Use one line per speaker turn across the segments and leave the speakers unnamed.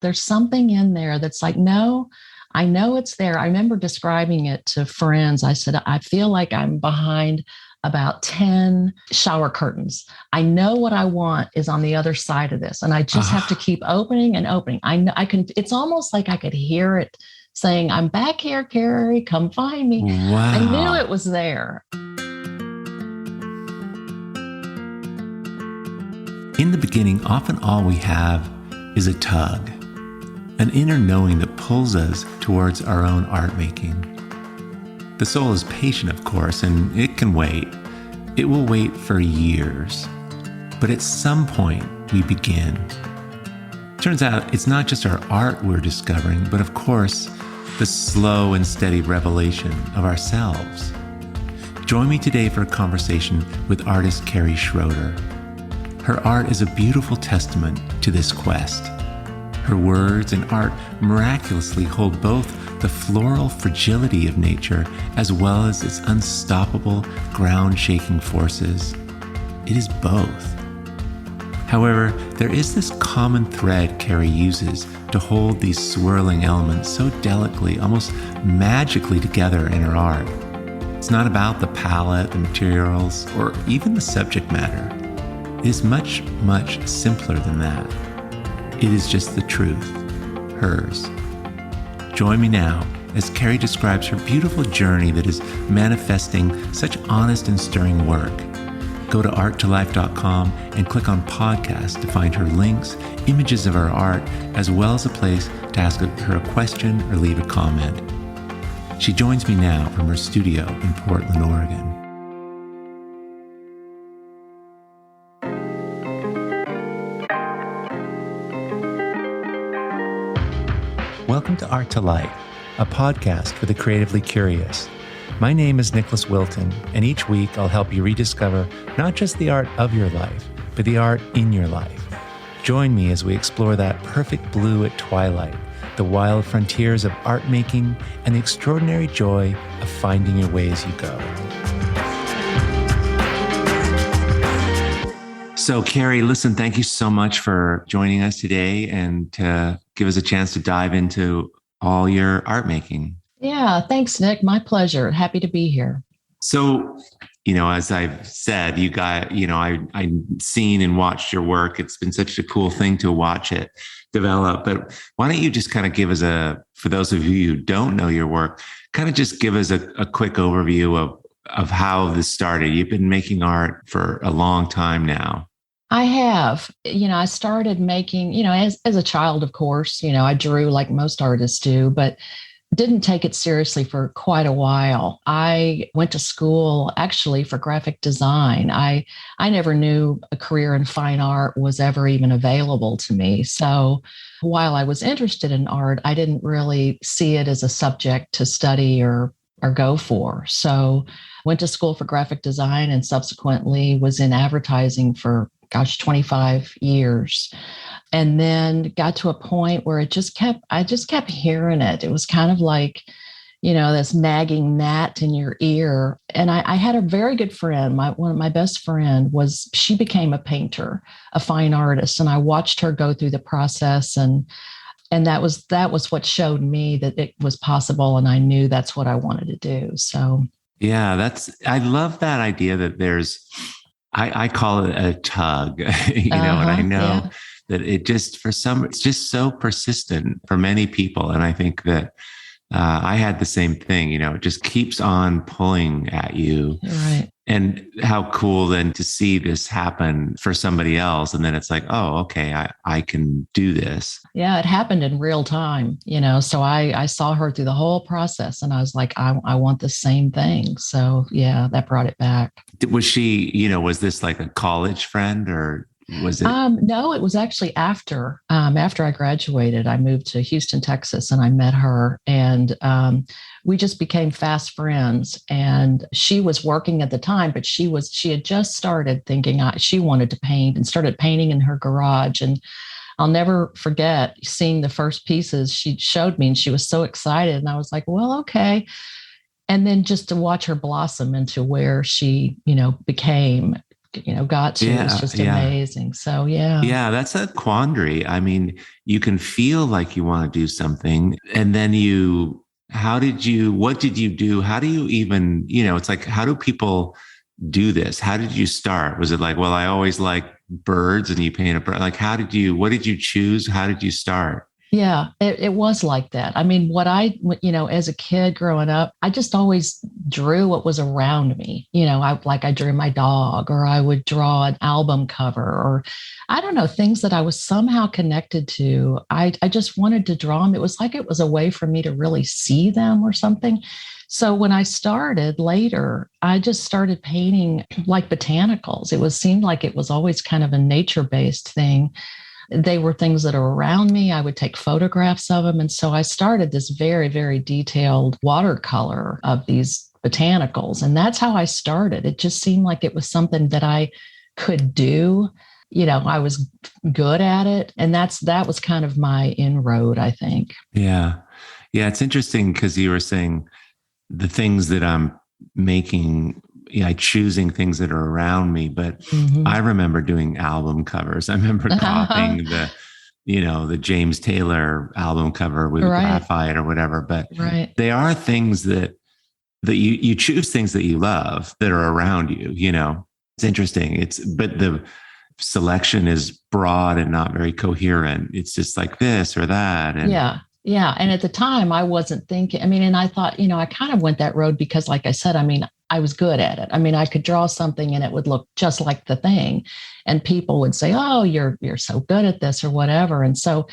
there's something in there that's like, no, I know it's there. I remember describing it to friends. I said, I feel like I'm behind about 10 shower curtains. I know what I want is on the other side of this. And I just have to keep opening and opening. I know I can, it's almost like I could hear it saying, I'm back here, Kerry, come find me.
Wow.
I knew it was there.
In the beginning, often all we have is a tug, an inner knowing that pulls us towards our own art making. The soul is patient, of course, and it can wait. It will wait for years. But at some point, we begin. Turns out it's not just our art we're discovering, but of course, the slow and steady revelation of ourselves. Join me today for a conversation with artist Kerry Schroeder. Her art is a beautiful testament to this quest. Her words and art miraculously hold both the floral fragility of nature as well as its unstoppable, ground-shaking forces. It is both. However, there is this common thread Kerry uses to hold these swirling elements so delicately, almost magically together in her art. It's not about the palette, the materials, or even the subject matter. It is much, much simpler than that. It is just the truth, hers. Join me now as Kerry describes her beautiful journey that is manifesting such honest and stirring work. Go to Art2Life.com and click on podcast to find her links, images of her art, as well as a place to ask her a question or leave a comment. She joins me now from her studio in Portland, Oregon. Welcome to Art2Life, a podcast for the creatively curious. My name is Nicholas Wilton, and each week I'll help you rediscover not just the art of your life, but the art in your life. Join me as we explore that perfect blue at twilight, the wild frontiers of art making, and the extraordinary joy of finding your way as you go. So, Kerry, listen, thank you so much for joining us today and to give us a chance to dive into all your art making.
Yeah, thanks, Nick. My pleasure. Happy to be here.
So, as I've said, you got, I've seen and watched your work. It's been such a cool thing to watch it develop. But why don't you just kind of give us for those of you who don't know your work, kind of just give us a quick overview of how this started. You've been making art for a long time now.
I have, I started making, as a child, of course, I drew like most artists do, but didn't take it seriously for quite a while. I went to school actually for graphic design. I never knew a career in fine art was ever even available to me. So while I was interested in art, I didn't really see it as a subject to study or go for. So went to school for graphic design and subsequently was in advertising for 25 years. And then got to a point where I just kept hearing it. It was kind of like, this nagging gnat in your ear. And I had a very good friend. My best friend she became a painter, a fine artist. And I watched her go through the process. And that was what showed me that it was possible. And I knew that's what I wanted to do. So,
yeah, I love that idea that there's, I call it a tug, and I know that it's just so persistent for many people. And I think that I had the same thing, it just keeps on pulling at you.
Right.
And how cool then to see this happen for somebody else. And then it's like, oh, okay, I can do this.
Yeah, it happened in real time, so I saw her through the whole process and I was like, I want the same thing. So yeah, that brought it back.
Was she, was this like a college friend or was it?
No, it was actually after I graduated. I moved to Houston, Texas, and I met her, and we just became fast friends. And she was working at the time, but she had just started thinking she wanted to paint and started painting in her garage. And I'll never forget seeing the first pieces she showed me, and she was so excited. And I was like, well, okay. And then just to watch her blossom into where she, became got to is
Yeah.
just
Yeah.
amazing. So yeah.
Yeah, that's a quandary. I mean, you can feel like you want to do something, and then what did you do? How do you even, it's like, how do people do this? How did you start? Was it like, well, I always like birds and you paint a bird? Like, what did you choose? How did you start?
Yeah, it was like that. I mean, as a kid growing up, I just always drew what was around me. I drew my dog, or I would draw an album cover, or I don't know, things that I was somehow connected to. I just wanted to draw them. It was like it was a way for me to really see them or something. So when I started later, I just started painting like botanicals. Seemed like it was always kind of a nature-based thing. They were things that are around me. I would take photographs of them. And so I started this very, very detailed watercolor of these botanicals. And that's how I started. It just seemed like it was something that I could do. I was good at it. And that was kind of my inroad, I think.
Yeah. Yeah. It's interesting because you were saying the things that I'm making, choosing things that are around me. But I remember doing album covers. I remember copying the James Taylor album cover with graphite or whatever. But they are things that you choose things that you love that are around you. It's interesting. But the selection is broad and not very coherent. It's just like this or that. And
yeah. And at the time I wasn't thinking, and I thought, I kind of went that road because, like I said, I was good at it. I could draw something and it would look just like the thing. And people would say, oh, you're so good at this or whatever. And so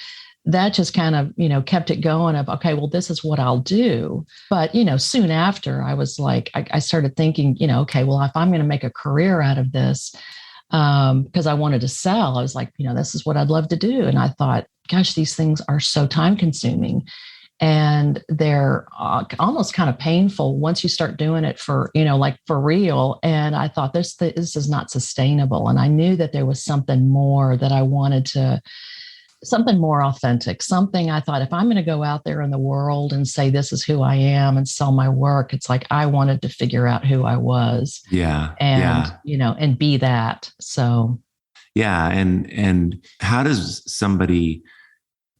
that just kind of, kept it going of, okay, well, this is what I'll do. But, soon after I was like, I started thinking, okay, well, if I'm going to make a career out of this, because I wanted to sell, I was like, this is what I'd love to do. And I thought, gosh, these things are so time consuming. And they're almost kind of painful once you start doing it for, like for real. And I thought this is not sustainable. And I knew that there was something more that I wanted something more authentic, something I thought, if I'm going to go out there in the world and say, this is who I am and sell my work, it's like, I wanted to figure out who I was.
Yeah.
And, and be that. So.
Yeah. And how does somebody,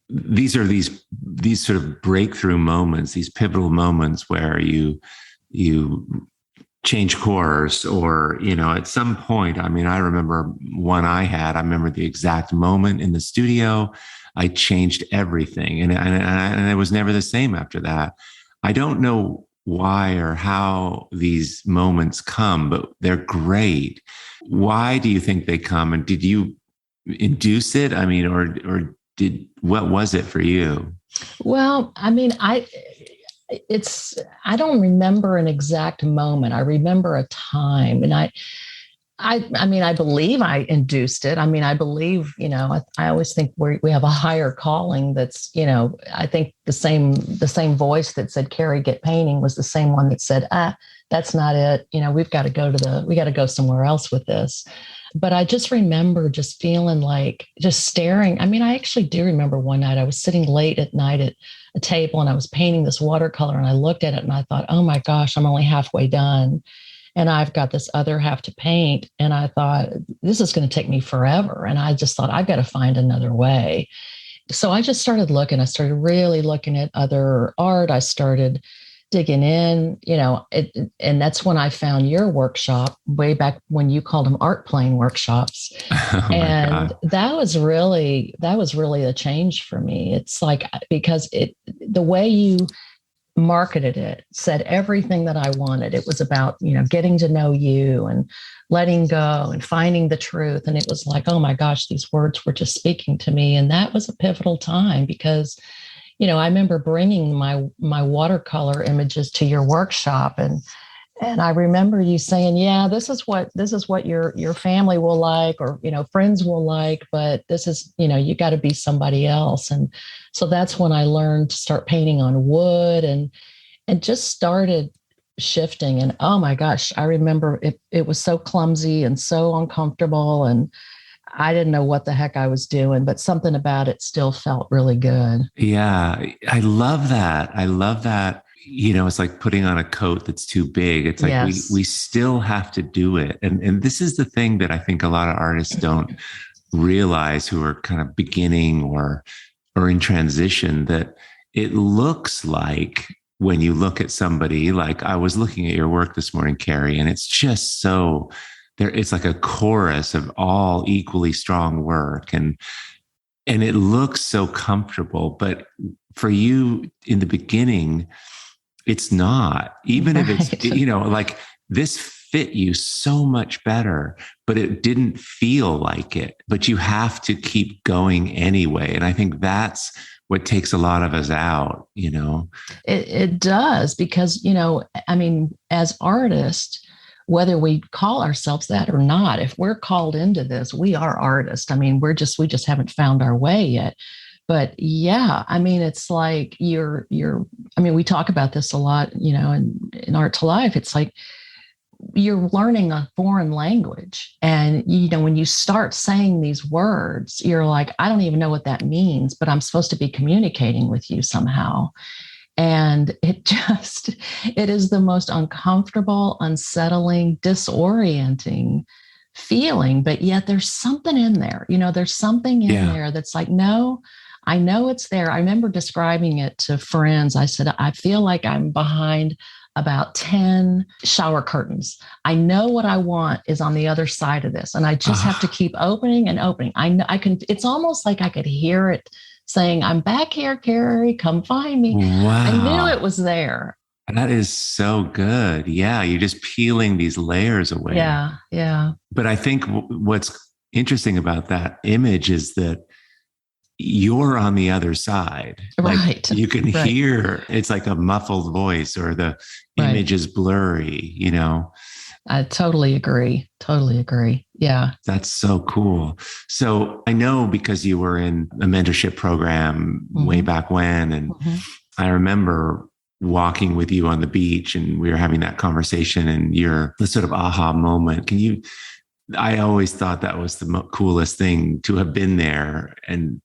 these sort of breakthrough moments, these pivotal moments where you change course, or, at some point, I remember one I remember the exact moment in the studio, I changed everything. And it was never the same after that. I don't know why or how these moments come, but they're great. Why do you think they come? And did you induce it? What was it for you?
Well, I don't remember an exact moment. I remember a time, and I believe I induced it. I believe, I always think we have a higher calling. That's, I think the same voice that said, Kerry, get painting, was the same one that said, that's not it. We got to go somewhere else with this. But I just remember just feeling like just staring. I actually do remember one night I was sitting late at night at a table and I was painting this watercolor, and I looked at it and I thought, oh my gosh, I'm only halfway done. And I've got this other half to paint. And I thought, this is going to take me forever. And I just thought, I've got to find another way. So I just started looking. I started really looking at other art. I started digging in, and that's when I found your workshop way back when you called them art plane workshops.
Oh
and that was really a change for me. It's like, because the way you marketed it said everything that I wanted. It was about, getting to know you and letting go and finding the truth. And it was like, oh my gosh, these words were just speaking to me. And that was a pivotal time because, I remember bringing my watercolor images to your workshop, and I remember you saying, yeah, this is what your family will like, or, friends will like, but this is, you got to be somebody else. And so that's when I learned to start painting on wood and just started shifting. And oh my gosh, I remember it was so clumsy and so uncomfortable, and I didn't know what the heck I was doing, but something about it still felt really good.
Yeah, I love that. it's like putting on a coat that's too big. It's like
Yes.
we still have to do it. And this is the thing that I think a lot of artists don't realize, who are kind of beginning or in transition, that it looks like, when you look at somebody, like I was looking at your work this morning, Kerry, and it's just so there, it's like a chorus of all equally strong work, and it looks so comfortable. But for you in the beginning, it's not, even if it's, like this fit you so much better, but it didn't feel like it, but you have to keep going anyway. And I think that's what takes a lot of us out.
It does, because, I mean, as artists, whether we call ourselves that or not, if we're called into this, we are artists. I mean, we just haven't found our way yet. But yeah, I mean, it's like I mean, we talk about this a lot, in Art2Life. It's like you're learning a foreign language. And, when you start saying these words, you're like, I don't even know what that means, but I'm supposed to be communicating with you somehow. And it is the most uncomfortable, unsettling, disorienting feeling. But yet there's something in there, there's something in there that's like, no, I know it's there. I remember describing it to friends. I said, I feel like I'm behind about 10 shower curtains. I know what I want is on the other side of this. And I just have to keep opening and opening. I know it's almost like I could hear it saying, I'm back here, Kerry, come find me.
Wow.
I knew it was there.
That is so good. Yeah. You're just peeling these layers away.
Yeah. Yeah.
But I think what's interesting about that image is that you're on the other side.
Right.
You can hear, it's like a muffled voice, or the image is blurry,
I totally agree. Totally agree. Yeah.
That's so cool. So I know, because you were in a mentorship program way back when, and I remember walking with you on the beach, and we were having that conversation, and the sort of aha moment. I always thought that was the coolest thing, to have been there. And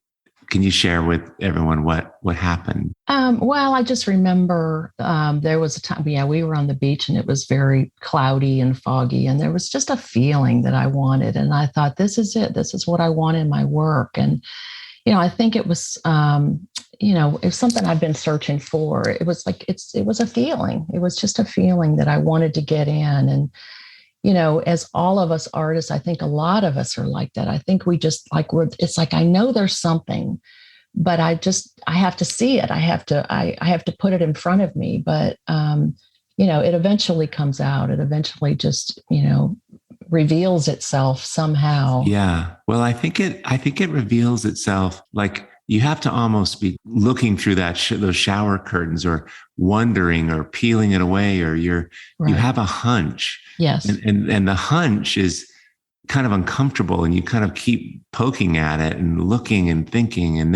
can you share with everyone what happened?
Well, I just remember there was a time, we were on the beach, and it was very cloudy and foggy, and there was just a feeling that I wanted. And I thought, this is it. This is what I want in my work. And, I think it was, it was something I've been searching for. It was like, it was a feeling. It was just a feeling that I wanted to get in. And, as all of us artists, I think a lot of us are like that. I think we just it's like, I know there's something, but I have to see it. I have to put it in front of me. But, it eventually comes out. It eventually just, reveals itself somehow.
Yeah. Well, I think it reveals itself, like, you have to almost be looking through those shower curtains, or wondering, or peeling it away, or you have a hunch.
Yes.
And the hunch is kind of uncomfortable, and you kind of keep poking at it and looking and thinking. And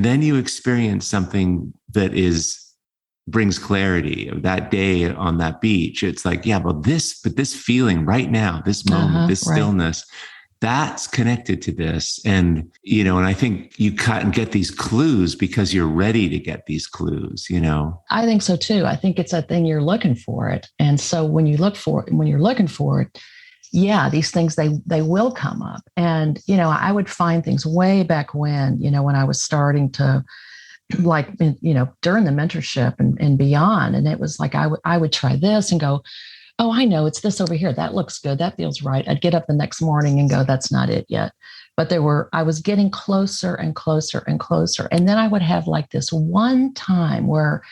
then you experience something that brings clarity. Of that day on that beach, it's like, yeah, but this feeling right now, this moment, this stillness, that's connected to this. And, and I think you cut and get these clues because you're ready to get these clues,
I think so too. I think it's that thing, you're looking for it. And so when you're looking for it, yeah, these things, they will come up. And, I would find things way back when, when I was starting to, like, during the mentorship and beyond. And it was like, I would try this and go, oh, I know, it's this over here. That looks good. That feels right. I'd get up the next morning and go, that's not it yet. But I was getting closer and closer and closer. And then I would have like this one time where,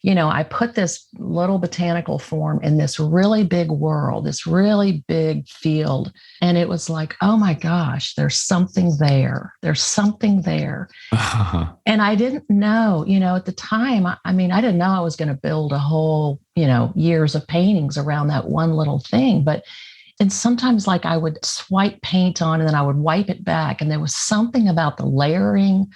I put this little botanical form in this really big world, this really big field. And it was like, oh my gosh, there's something there. There's something there. And I didn't know, at the time, I didn't know I was going to build a whole, years of paintings around that one little thing. And sometimes, like, I would swipe paint on, and then I would wipe it back. And there was something about the layering.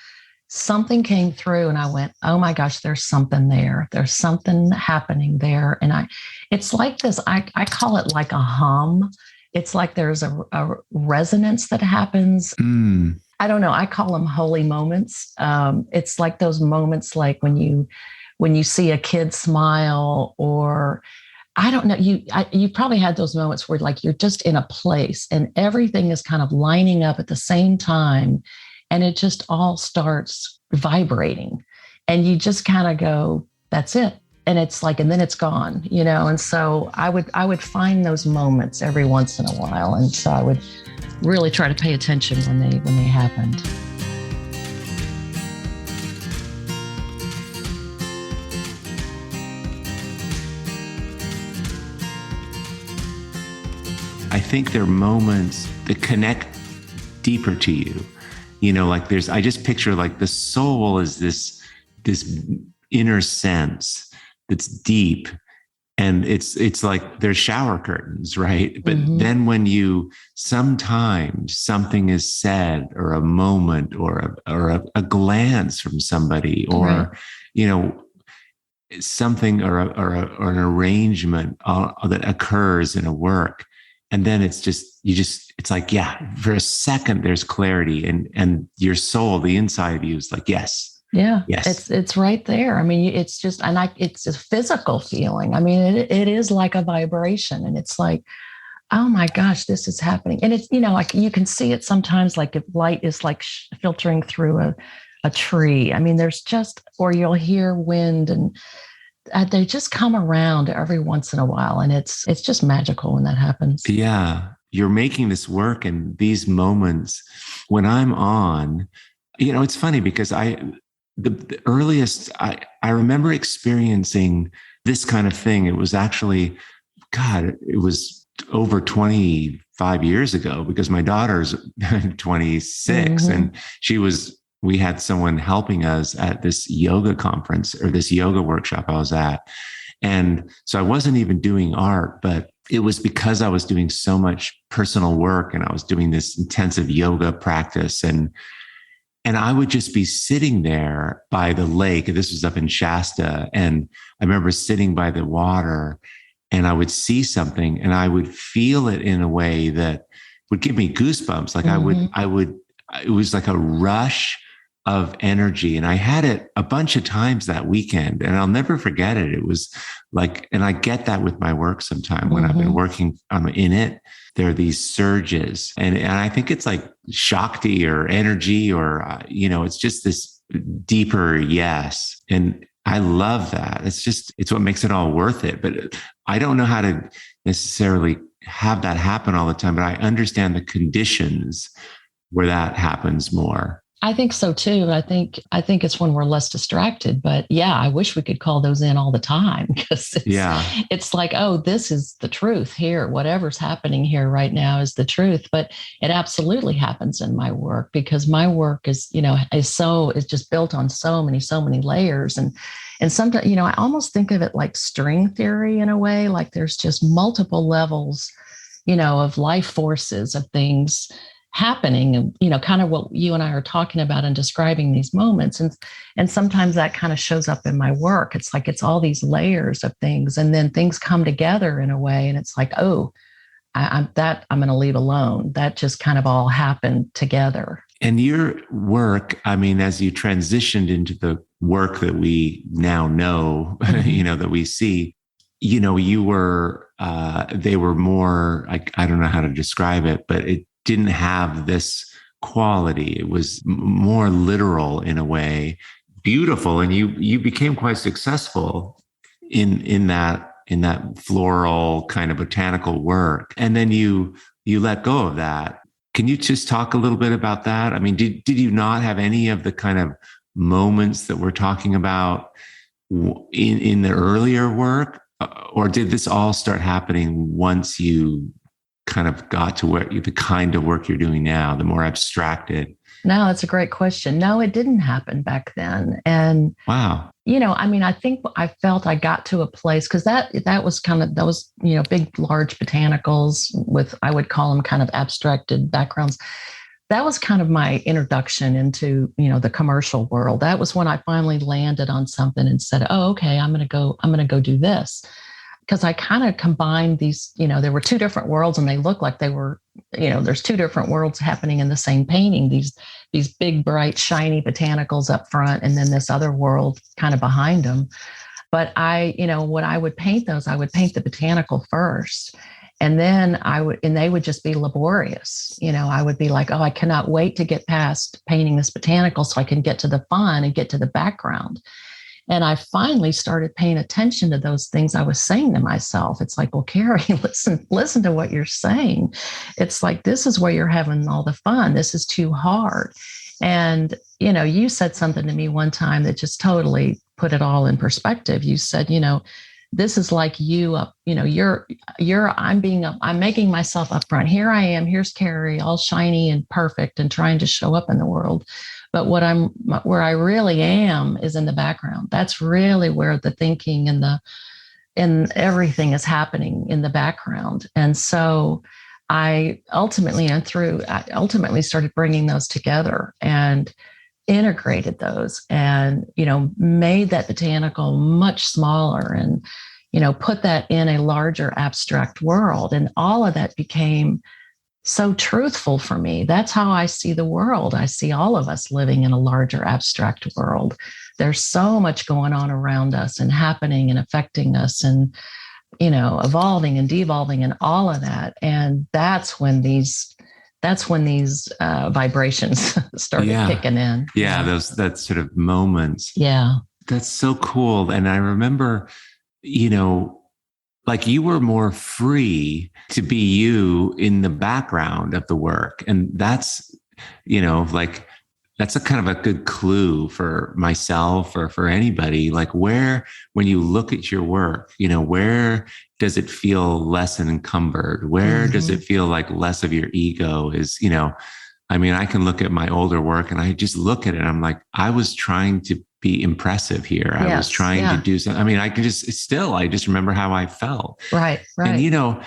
Something came through, and I went, oh my gosh, there's something there. There's something happening there. And it's like this, I call it like a hum. It's like there's a resonance that happens. I don't know. I call them holy moments. It's like those moments, like when when you see a kid smile, or I don't know, you probably had those moments where like you're just in a place and everything is kind of lining up at the same time, and it just all starts vibrating, and you just kind of go, that's it. And it's like, and then it's gone, And so I would find those moments every once in a while, and so I would really try to pay attention when they happened.
I think there are moments that connect deeper to you. Like I just picture like the soul is this inner sense that's deep, and it's like there's shower curtains, right? But then when sometimes something is said, or a moment, or a glance from somebody, or something, or an arrangement that occurs in a work. And then it's like, yeah, for a second, there's clarity, and your soul, the inside of you is like, yes.
Yeah.
Yes.
It's right there. I mean, it's just, it's a physical feeling. I mean, it is like a vibration, and it's like, oh my gosh, this is happening. And it's, like you can see it sometimes, like if light is like filtering through a tree. I mean, or you'll hear wind, and they just come around every once in a while, and it's just magical when that happens.
Yeah, you're making this work, and these moments when I'm on, it's funny because the earliest I remember experiencing this kind of thing. It was actually, God, it was over 25 years ago, because my daughter's 26, and we had someone helping us at this yoga conference, or this yoga workshop I was at. And so I wasn't even doing art, but it was because I was doing so much personal work, and I was doing this intensive yoga practice. And I would just be sitting there by the lake. This was up in Shasta. And I remember sitting by the water, and I would see something, and I would feel it in a way that would give me goosebumps. Like it was like a rush of energy. And I had it a bunch of times that weekend, and I'll never forget it. It was like, and I get that with my work sometime when I've been working in it, there are these surges, and I think it's like Shakti or energy, or, it's just this deeper yes. And I love that. It's what makes it all worth it. But I don't know how to necessarily have that happen all the time, but I understand the conditions where that happens more.
I think so too. I think it's when we're less distracted. But yeah, I wish we could call those in all the time, because it's like, oh, this is the truth here. Whatever's happening here right now is the truth. But it absolutely happens in my work, because my work is just built on so many layers. And sometimes, I almost think of it like string theory in a way, like there's just multiple levels, of life forces, of things happening, and kind of what you and I are talking about and describing these moments, and sometimes that kind of shows up in my work. It's like it's all these layers of things, and then things come together in a way, and it's like, oh, I'm going to leave alone. That just kind of all happened together.
And your work, I mean, as you transitioned into the work that we now know, that we see, you were, they were more, I don't know how to describe it, but it didn't have this quality. It was more literal in a way, beautiful. And you became quite successful in that floral kind of botanical work. And then you let go of that. Can you just talk a little bit about that? I mean, did you not have any of the kind of moments that we're talking about in the earlier work? Or did this all start happening once you kind of got to the kind of work you're doing now, the more abstracted?
No, that's a great question. No, it didn't happen back then. And
wow.
I mean, I think I felt I got to a place, because that was kind of those, big, large botanicals with, I would call them kind of abstracted backgrounds. That was kind of my introduction into, the commercial world. That was when I finally landed on something and said, oh, okay, I'm going to go do this. because I kind of combined these, there were two different worlds and they looked like they were, there's two different worlds happening in the same painting. These big, bright, shiny botanicals up front, and then this other world kind of behind them. But when I would paint those, I would paint the botanical first. And then they would just be laborious. I would be like, oh, I cannot wait to get past painting this botanical so I can get to the fun and get to the background. And I finally started paying attention to those things I was saying to myself. It's like, well, Kerry, listen to what you're saying. It's like, this is where you're having all the fun. This is too hard. And, you said something to me one time that just totally put it all in perspective. You said, this is like you up, I'm making myself up front. Here I am, here's Kerry, all shiny and perfect and trying to show up in the world. But where I really am is in the background. That's really where the thinking and everything is happening in the background. And so I ultimately started bringing those together and integrated those and, made that botanical much smaller and, put that in a larger abstract world. And all of that became so truthful for me. That's how I see the world. I see all of us living in a larger abstract world. There's so much going on around us and happening and affecting us and, evolving and devolving and all of that. And that's when these vibrations started kicking in.
Yeah, that sort of moments.
Yeah.
That's so cool. And I remember, like you were more free to be you in the background of the work. And that's, that's a kind of a good clue for myself or for anybody, like when you look at your work, where does it feel less encumbered? Where does it feel like less of your ego is, I can look at my older work and I just look at it. I'm like, I was trying to be impressive here. I was trying to do something. I just remember how I felt.
Right.
And,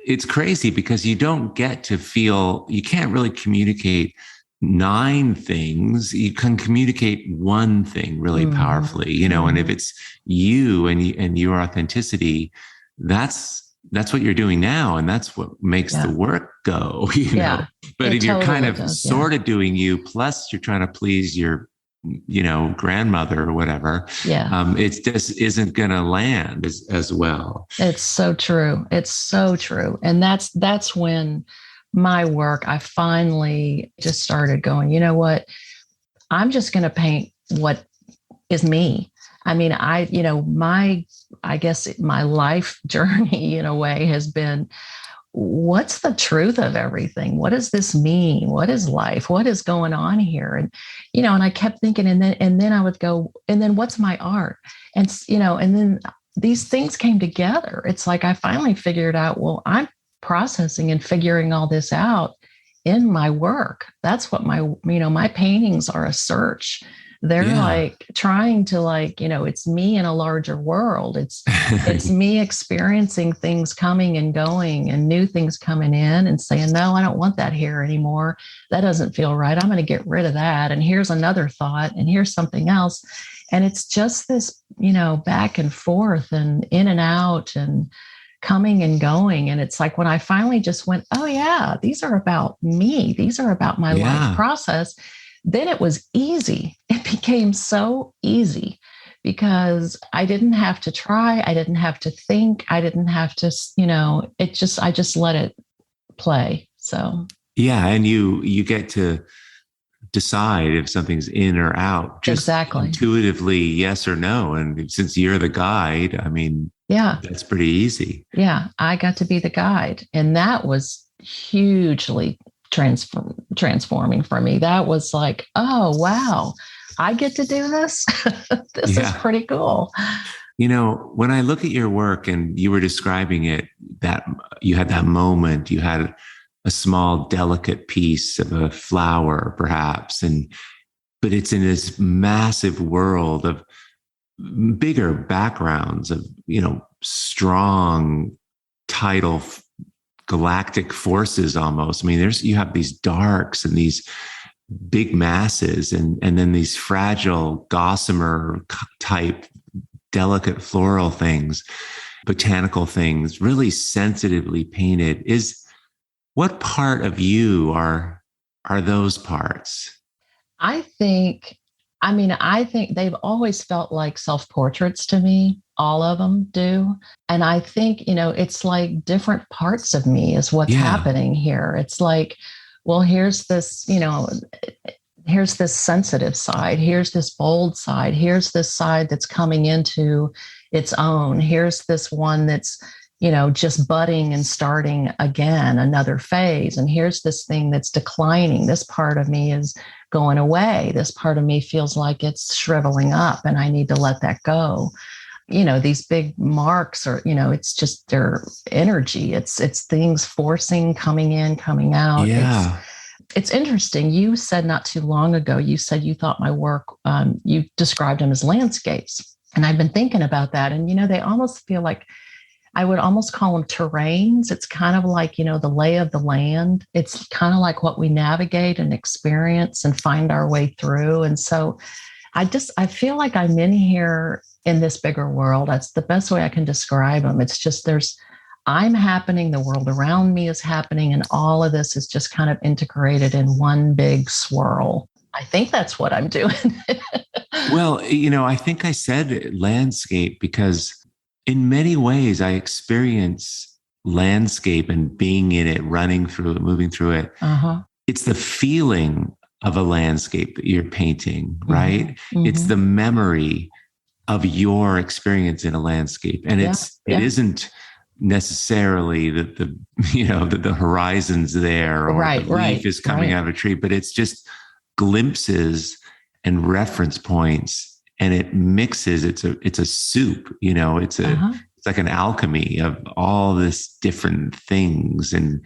it's crazy because you don't get to feel, you can't really communicate 9 things. You can communicate one thing really powerfully, and if it's you and your authenticity, that's what you're doing now. And that's what makes the work go, but if you're kind of sort of doing you, plus you're trying to please your, grandmother or whatever, it just isn't going to land as well.
It's so true. It's so true. And that's when my work, I finally just started going, you know what? I'm just going to paint what is me. I guess my life journey in a way has been, what's the truth of everything? What does this mean? What is life? What is going on here? And, and I kept thinking, and then I would go, and then what's my art? And, and then these things came together. It's like, I finally figured out, well, I'm processing and figuring all this out in my work. That's what my paintings are a search. They're like trying to it's me in a larger world. It's me experiencing things coming and going and new things coming in and saying, no, I don't want that here anymore. That doesn't feel right. I'm going to get rid of that. And here's another thought and here's something else. And it's just this, back and forth and in and out and coming and going. And it's like when I finally just went, oh yeah, these are about me. These are about my life process. Then it was easy. It became so easy because I didn't have to try. I didn't have to think. I didn't have to, I just let it play. So. Yeah.
And you get to decide if something's in or out. Just intuitively, yes or no. And since you're the guide, that's pretty easy.
Yeah. I got to be the guide. And that was hugely transforming for me. That was like, oh, wow, I get to do this. This is pretty cool.
When I look at your work and you were describing it, that you had that moment, you had a small, delicate piece of a flower, perhaps, but it's in this massive world of bigger backgrounds of, strong tidal galactic forces almost. You have these darks and these big masses and then these fragile gossamer type delicate floral things. botanical things, really sensitively painted. What part of you are those parts?
I think, I think they've always felt like self portraits to me. All of them do. And I think, it's like different parts of me is what's
Yeah.
happening here. It's like, well, here's this sensitive side. Here's this bold side. Here's this side that's coming into its own. Here's this one that's, just budding and starting again, another phase. And here's this thing that's declining. This part of me is going away. This part of me feels like it's shriveling up and I need to let that go. These big marks are, it's just their energy. It's things forcing, coming in, coming out.
Yeah.
It's interesting. You said not too long ago, you said you thought my work, you described them as landscapes. And I've been thinking about that. And, they almost feel like, I would almost call them terrains. It's kind of like, the lay of the land. It's kind of like what we navigate and experience and find our way through. And so I feel like I'm in here in this bigger world. That's the best way I can describe them. It's just I'm happening, the world around me is happening, and all of this is just kind of integrated in one big swirl. I think that's what I'm doing.
Well, I think I said landscape because in many ways I experience landscape and being in it, running through it, moving through it. Uh-huh. It's the feeling of a landscape that you're painting, right? Mm-hmm. It's the memory of your experience in a landscape. And it isn't necessarily that the horizon's there or the leaf is coming out of a tree, but it's just glimpses and reference points, and it mixes. It's a soup, it's like an alchemy of all this different things, and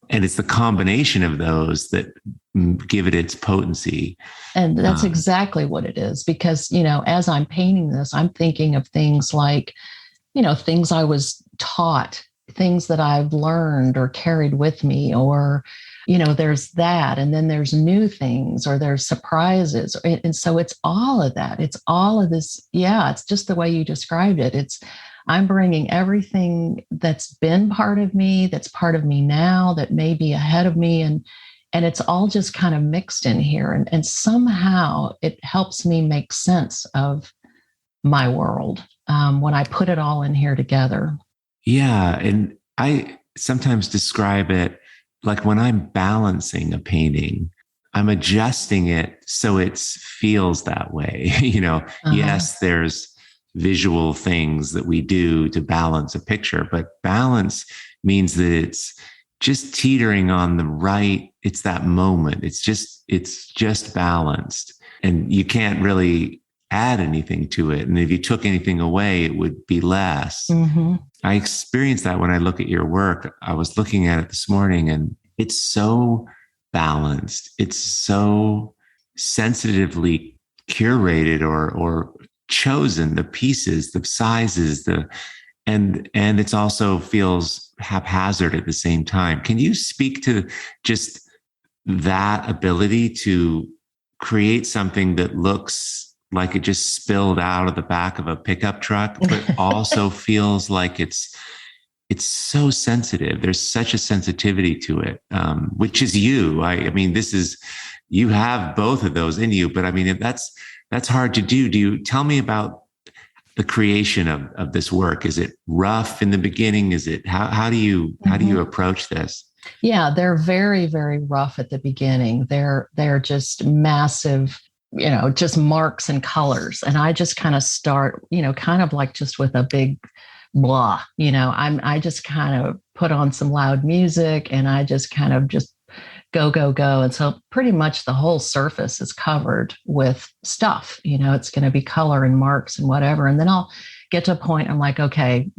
it's the combination of those that give it its potency.
And that's exactly what it is, because as I'm painting this, I'm thinking of things like things I was taught, things that I've learned or carried with me, or, there's that. And then there's new things, or there's surprises. And so it's all of that. It's all of this. Yeah, it's just the way you described it. I'm bringing everything that's been part of me, that's part of me now, that may be ahead of me. And it's all just kind of mixed in here. And somehow it helps me make sense of my world when I put it all in here together.
Yeah. And I sometimes describe it like when I'm balancing a painting, I'm adjusting it so it feels that way. Yes, there's visual things that we do to balance a picture, but balance means that it's just teetering on the right. It's that moment. It's just balanced, and you can't really add anything to it. And if you took anything away, it would be less. Mm-hmm. I experienced that when I look at your work. I was looking at it this morning, and it's so balanced. It's so sensitively curated or chosen, the pieces, the sizes, and it's also feels haphazard at the same time. Can you speak to just that ability to create something that looks like it just spilled out of the back of a pickup truck, but also feels like it's so sensitive? There's such a sensitivity to it, which is you. I mean, you have both of those in you, but I mean, that's hard to do. Do you tell me about the creation of this work? Is it rough in the beginning? Is it, how do you approach this?
Yeah, they're very, very rough at the beginning. They're just massive, just marks and colors. And I just kind of start, kind of like just with a big blah, I just kind of put on some loud music, and I just kind of just go. And so pretty much the whole surface is covered with stuff, it's going to be color and marks and whatever. And then I'll get to a point, I'm like, okay,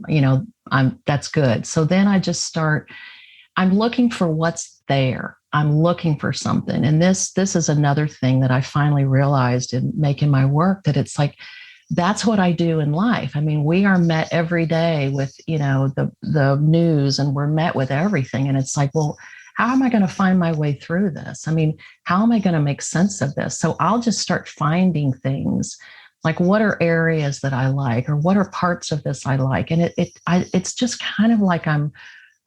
that's good. So then I just start, I'm looking for what's there. I'm looking for something. And this is another thing that I finally realized in making my work, that it's like, that's what I do in life. I mean, we are met every day with, the news, and we're met with everything. And it's like, well, how am I going to find my way through this? I mean, how am I going to make sense of this? So I'll just start finding things Like, what are areas that I like, or what are parts of this I like? And it's just kind of like I'm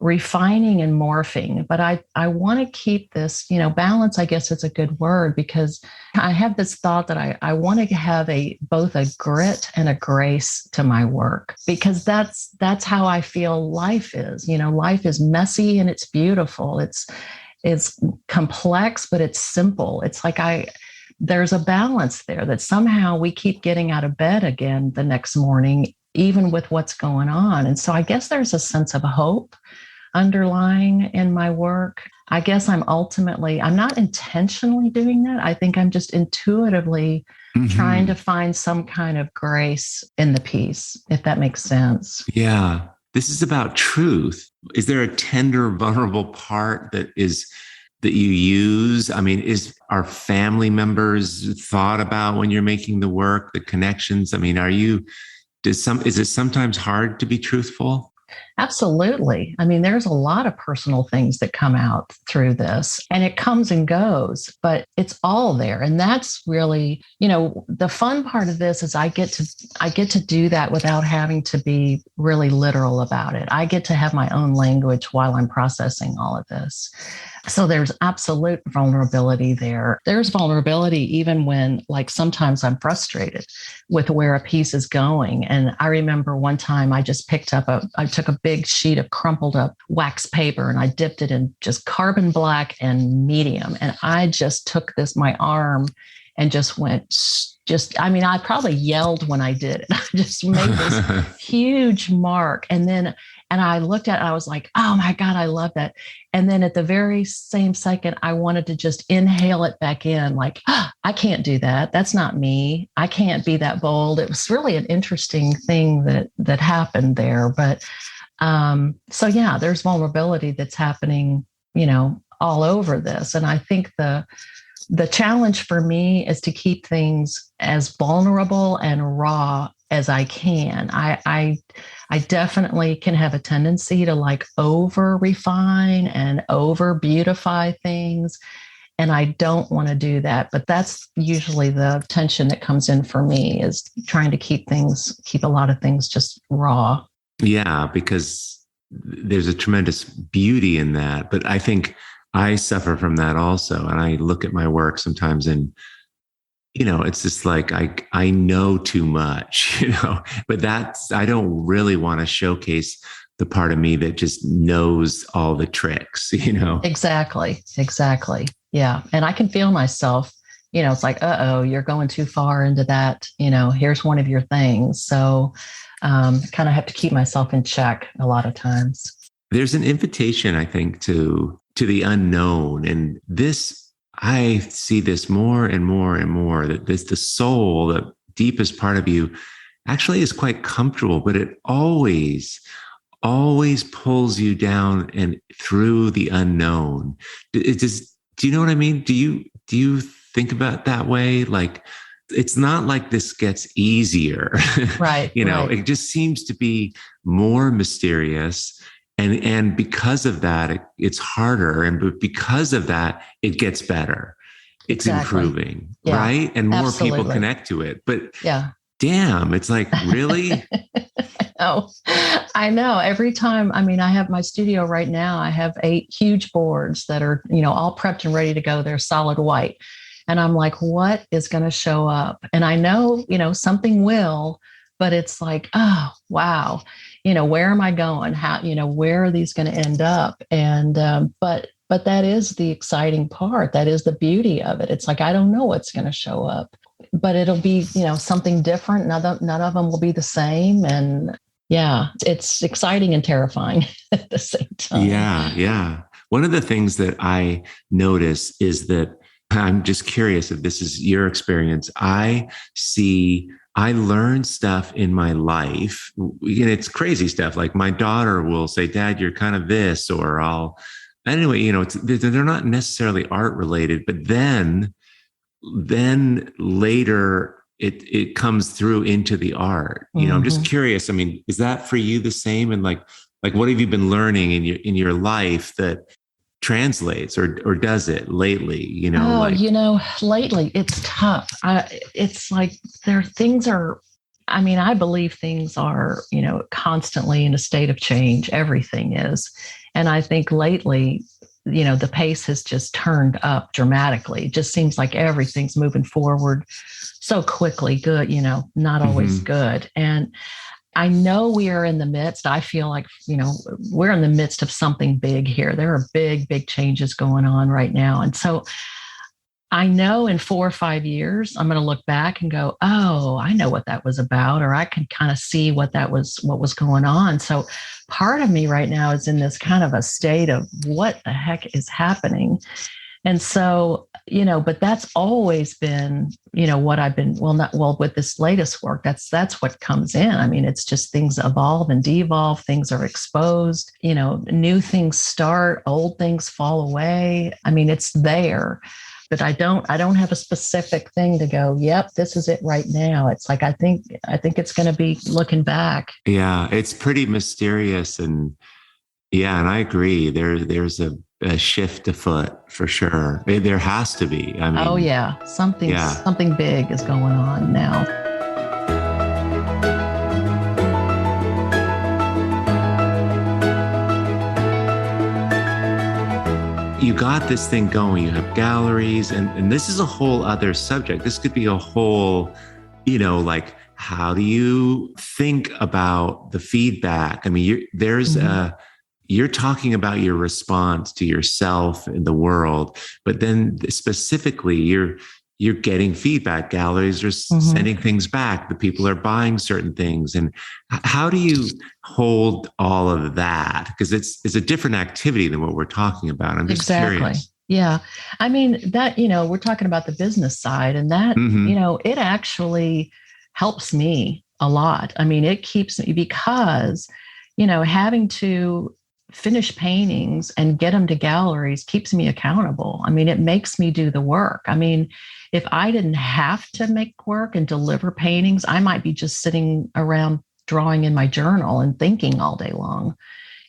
refining and morphing, but I want to keep this, balance, I guess it's a good word, because I have this thought that I want to have both a grit and a grace to my work, because that's how I feel life is. Life is messy and it's beautiful. It's complex, but it's simple. It's like there's a balance there that somehow we keep getting out of bed again the next morning, even with what's going on. And so I guess there's a sense of hope underlying in my work. I guess I'm not intentionally doing that. I think I'm just intuitively trying to find some kind of grace in the piece, if that makes sense.
Yeah. This is about truth. Is there a tender, vulnerable part that you use? I mean, are family members thought about when you're making the work, the connections? I mean, is it sometimes hard to be truthful?
Absolutely. I mean, there's a lot of personal things that come out through this, and it comes and goes, but it's all there. And that's really, the fun part of this is I get to do that without having to be really literal about it. I get to have my own language while I'm processing all of this. So there's absolute vulnerability there. There's vulnerability even when, like, sometimes I'm frustrated with where a piece is going. And I remember one time I just I took a big sheet of crumpled up wax paper and I dipped it in just carbon black and medium. And I just took my arm and just went, I probably yelled when I did it. I just made this huge mark. And I looked at it, I was like, oh my God, I love that. And then at the very same second, I wanted to just inhale it back in, like, I can't do that. That's not me. I can't be that bold. It was really an interesting thing that happened there. But so yeah, there's vulnerability that's happening, all over this. And I think the challenge for me is to keep things as vulnerable and raw as I can. I definitely can have a tendency to like over refine and over beautify things. And I don't want to do that. But that's usually the tension that comes in for me, is trying to keep a lot of things just raw.
Yeah, because there's a tremendous beauty in that. But I think I suffer from that also. And I look at my work sometimes and, it's just like, I know too much, but I don't really want to showcase the part of me that just knows all the tricks,
Exactly. Yeah. And I can feel myself, it's like, you're going too far into that, here's one of your things. So kind of have to keep myself in check a lot of times.
There's an invitation, I think, to the unknown. And I see this more and more and more, that the soul, the deepest part of you, actually is quite comfortable, but it always pulls you down and through the unknown. Do you know what I mean? Do you think about it that way? Like, it's not like this gets easier,
right? Right.
It just seems to be more mysterious. And because of that, it's harder. And because of that, it gets better. It's improving, right? And more people connect to it. But damn, it's like, really?
Oh, I know. Every time, I have my studio right now, I have 8 huge boards that are, all prepped and ready to go. They're solid white. And I'm like, what is going to show up? And I know, something will, but it's like, oh, wow. Where am I going? How, where are these going to end up? And, but that is the exciting part. That is the beauty of it. It's like, I don't know what's going to show up, but it'll be, something different. None of them will be the same. And yeah, it's exciting and terrifying at the same time.
Yeah. Yeah. One of the things that I notice is that, I'm just curious if this is your experience. I learn stuff in my life, and it's crazy stuff. Like my daughter will say, Dad, you're kind of this, or anyway, they're not necessarily art related, but then later it comes through into the art. I'm just curious. Is that for you the same? And like, what have you been learning in your life that translates, or does it lately?
Lately it's tough. It's like things are, I believe things are, constantly in a state of change. Everything is. And I think lately, the pace has just turned up dramatically. It just seems like everything's moving forward so quickly. Good, not always good. And I know we are in the midst. I feel like, we're in the midst of something big here. There are big, big changes going on right now. And so I know in 4 or 5 years, I'm going to look back and go, oh, I know what that was about, or I can kind of see what was going on. So part of me right now is in this kind of a state of what the heck is happening. And so, but that's always been, what I've been, with this latest work, that's what comes in. It's just things evolve and devolve, things are exposed, new things start, old things fall away. It's there. But I don't have a specific thing to go, yep, this is it right now. It's like, I think it's going to be looking back.
Yeah, it's pretty mysterious. And I agree. There's a shift afoot for sure. There has to be.
Oh yeah. Something big is going on now.
You got this thing going, you have galleries, and this is a whole other subject. This could be a whole, like, how do you think about the feedback? You're talking about your response to yourself and the world, but then specifically you're getting feedback. Galleries are sending things back. The people are buying certain things. And how do you hold all of that? Because it's a different activity than what we're talking about. I'm just curious.
Yeah. That, we're talking about the business side, and that, it actually helps me a lot. It keeps me, because, having to finish paintings and get them to galleries keeps me accountable. It makes me do the work. If I didn't have to make work and deliver paintings, I might be just sitting around drawing in my journal and thinking all day long.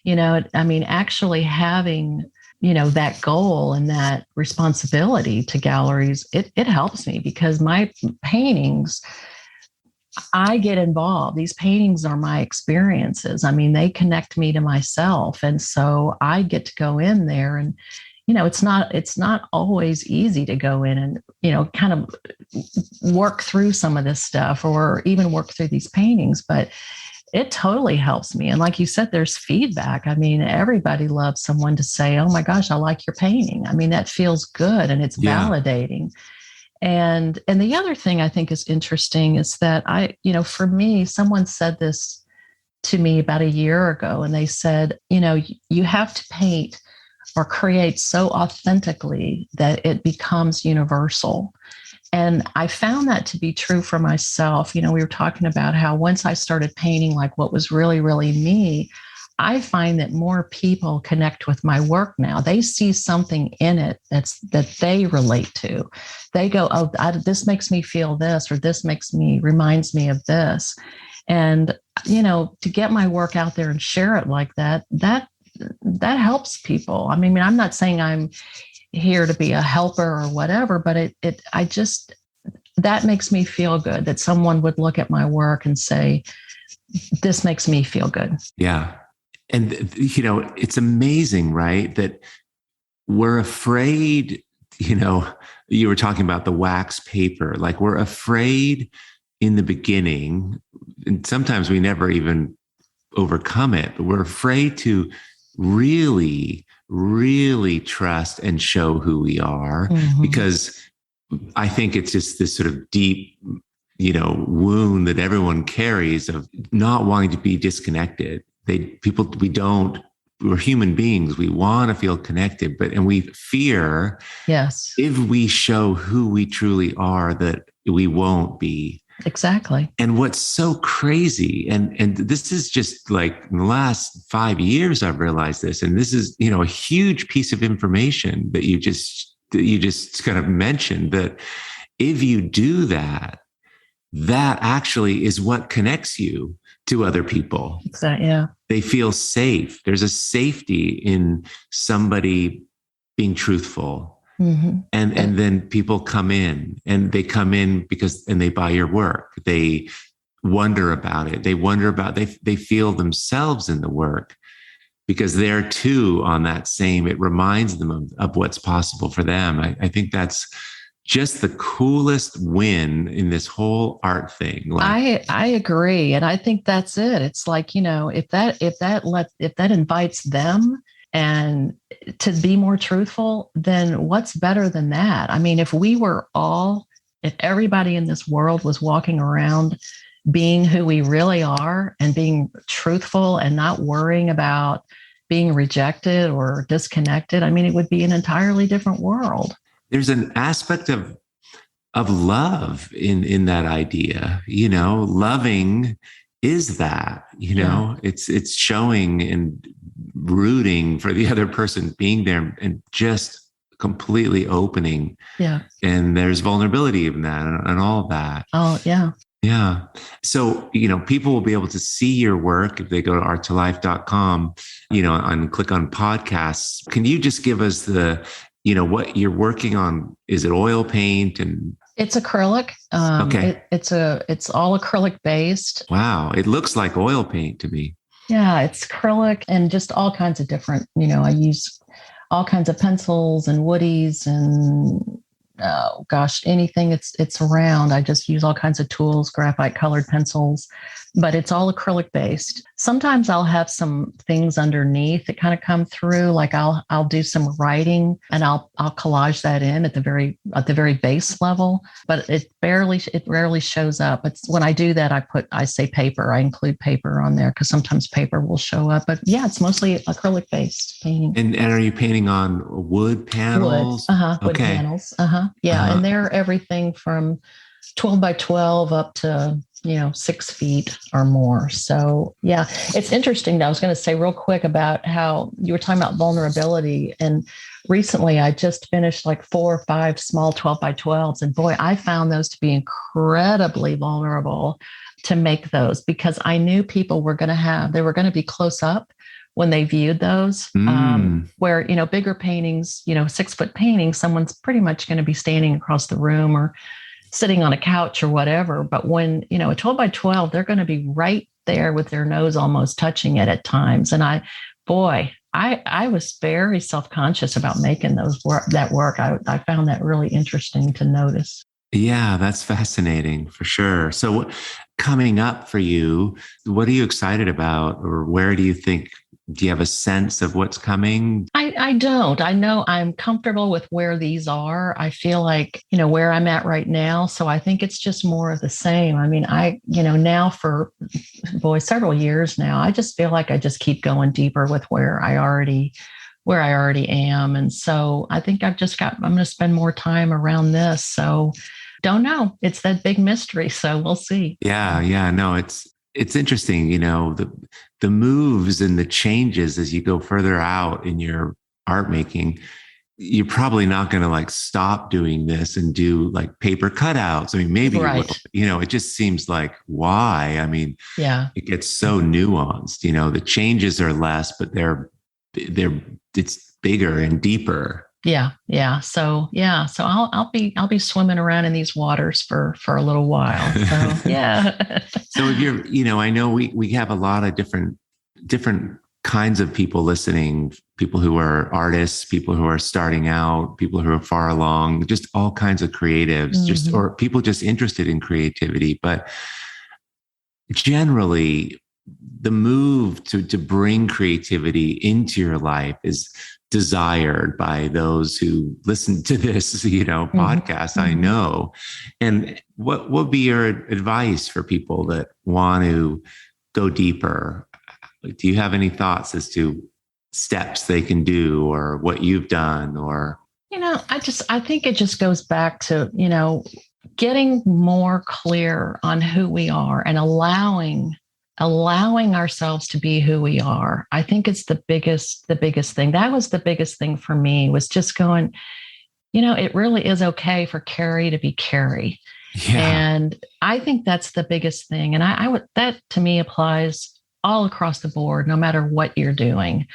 Actually having, that goal and that responsibility to galleries, it helps me, because my paintings, I get involved. These paintings are my experiences. They connect me to myself. And so I get to go in there and, it's not always easy to go in and, kind of work through some of this stuff, or even work through these paintings, but it totally helps me. And like you said, there's feedback. everybody loves someone to say, oh my gosh, I like your painting. That feels good, and it's validating. And the other thing I think is interesting is that for me, someone said this to me about a year ago, and they said, you have to paint or create so authentically that it becomes universal. And I found that to be true for myself. We were talking about how once I started painting like what was really, really me, I find that more people connect with my work now. They see something in it that they relate to. They go, oh, this makes me feel this, or this reminds me of this. And, to get my work out there and share it like that helps people. I'm not saying I'm here to be a helper or whatever, but that makes me feel good, that someone would look at my work and say, this makes me feel good.
Yeah. And, it's amazing, right? That we're afraid, you were talking about the wax paper, like we're afraid in the beginning, and sometimes we never even overcome it, but we're afraid to really, really trust and show who we are, because I think it's just this sort of deep, wound that everyone carries of not wanting to be disconnected. We're human beings. We want to feel connected, and we fear,
yes,
if we show who we truly are, that we won't be.
Exactly.
And what's so crazy, and this is just like in the last 5 years, I've realized this, and this is, a huge piece of information that you just kind of mentioned, that if you do that, that actually is what connects you to other people.
Exactly. Yeah.
They feel safe. There's a safety in somebody being truthful.
Mm-hmm.
And then people come in, and they come in and they buy your work. They wonder about it. They feel themselves in the work, because they're too on that same, it reminds them of what's possible for them. I think that's just the coolest win in this whole art thing.
Like, I agree. And I think that's it. It's like, if that invites them and to be more truthful, then what's better than that? I mean, if everybody in this world was walking around being who we really are and being truthful and not worrying about being rejected or disconnected, I mean, it would be an entirely different world.
There's an aspect of love in that idea. Loving is that, it's showing and rooting for the other person, being there and just completely opening.
Yeah.
And there's vulnerability in that and all of that.
Oh, yeah.
Yeah. So, people will be able to see your work if they go to art2life.com, and click on podcasts. Can you just give us what you're working on? Is it oil paint? And
it's acrylic.
Okay.
It's all acrylic based.
Wow. It looks like oil paint to me.
Yeah. It's acrylic and just all kinds of different, I use all kinds of pencils and woodies and anything it's around. I just use all kinds of tools, graphite colored pencils, but it's all acrylic based. Sometimes I'll have some things underneath that kind of come through. Like I'll do some writing and I'll collage that in at the very base level, but it rarely shows up. It's when I do that, I say paper, I include paper on there because sometimes paper will show up, but yeah, it's mostly acrylic based painting.
And are you painting on wood panels?
Wood panels. Yeah. And they're everything from 12 by 12 up to 6 feet or more. So yeah, it's interesting. I was going to say real quick about how you were talking about vulnerability. And recently I just finished like 4 or 5 small 12 by 12s. And boy, I found those to be incredibly vulnerable to make those because I knew people were going to be close up when they viewed those, where, bigger paintings, 6-foot paintings, someone's pretty much going to be standing across the room or sitting on a couch or whatever. But when, a 12 by 12, they're going to be right there with their nose almost touching it at times. And I was very self-conscious about making that work. I found that really interesting to notice.
Yeah, that's fascinating for sure. So coming up for you, what are you excited about, or where do you have a sense of what's coming?
I don't. I know I'm comfortable with where these are. I feel like, where I'm at right now. So I think it's just more of the same. I mean, now for several years now, I just feel like I just keep going deeper with where I already am. And so I think I'm going to spend more time around this. So don't know. It's that big mystery. So we'll see.
Yeah. No, it's interesting, the moves and the changes as you go further out in your art making. You're probably not going to stop doing this and do like paper cutouts. I mean, maybe
right.
It just seems like why? I mean,
yeah,
it gets so nuanced. The changes are less, but it's bigger and deeper.
Yeah. So I'll be swimming around in these waters for a little while. So yeah.
So if you're, I know we have a lot of different kinds of people listening, people who are artists, people who are starting out, people who are far along, just all kinds of creatives, or people just interested in creativity. But generally, the move to bring creativity into your life is desired by those who listen to this, podcast, I know. And what would be your advice for people that want to go deeper? Do you have any thoughts as to steps they can do or what you've done? Or,
I think it just goes back to, getting more clear on who we are and allowing ourselves to be who we are. I think it's the biggest thing. That was the biggest thing for me, was just going, it really is okay for Kerry to be Kerry. Yeah. And I think that's the biggest thing. And that to me applies all across the board, no matter what you're doing.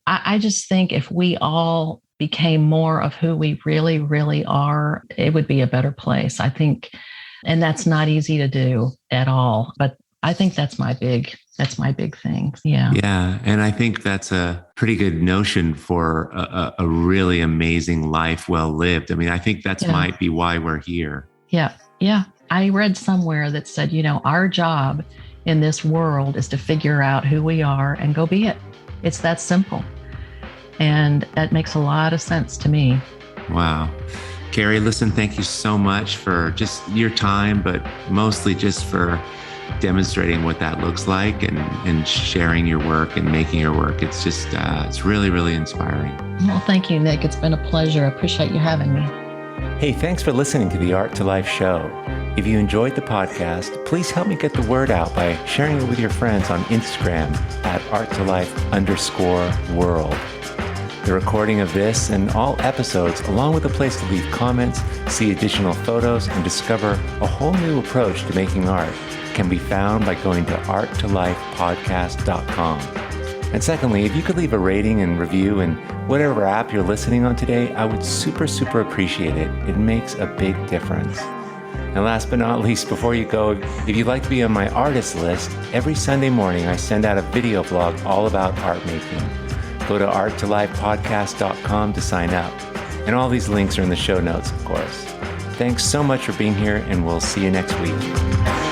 I just think if we all became more of who we really, really are, it would be a better place, I think. And that's not easy to do at all. But I think that's my big thing. Yeah.
Yeah. And I think that's a pretty good notion for a really amazing life well lived. I mean, I think that's might be why we're here.
Yeah. Yeah. I read somewhere that said, our job in this world is to figure out who we are and go be it. It's that simple. And that makes a lot of sense to me.
Wow. Kerry, listen, thank you so much for just your time, but mostly just for demonstrating what that looks like and sharing your work and making your work. It's just, it's really, really inspiring.
Well, thank you, Nick. It's been a pleasure. I appreciate you having me.
Hey, thanks for listening to the Art2Life show. If you enjoyed the podcast, please help me get the word out by sharing it with your friends on Instagram at Art2Life_world. The recording of this and all episodes, along with a place to leave comments, see additional photos, and discover a whole new approach to making art, can be found by going to Art2Lifepodcast.com. And secondly, if you could leave a rating and review in whatever app you're listening on today, I would super, super appreciate it. It makes a big difference. And last but not least, before you go, if you'd like to be on my artist list, every Sunday morning I send out a video blog all about art making. Go to Art2Lifepodcast.com to sign up. And all these links are in the show notes, of course. Thanks so much for being here, and we'll see you next week.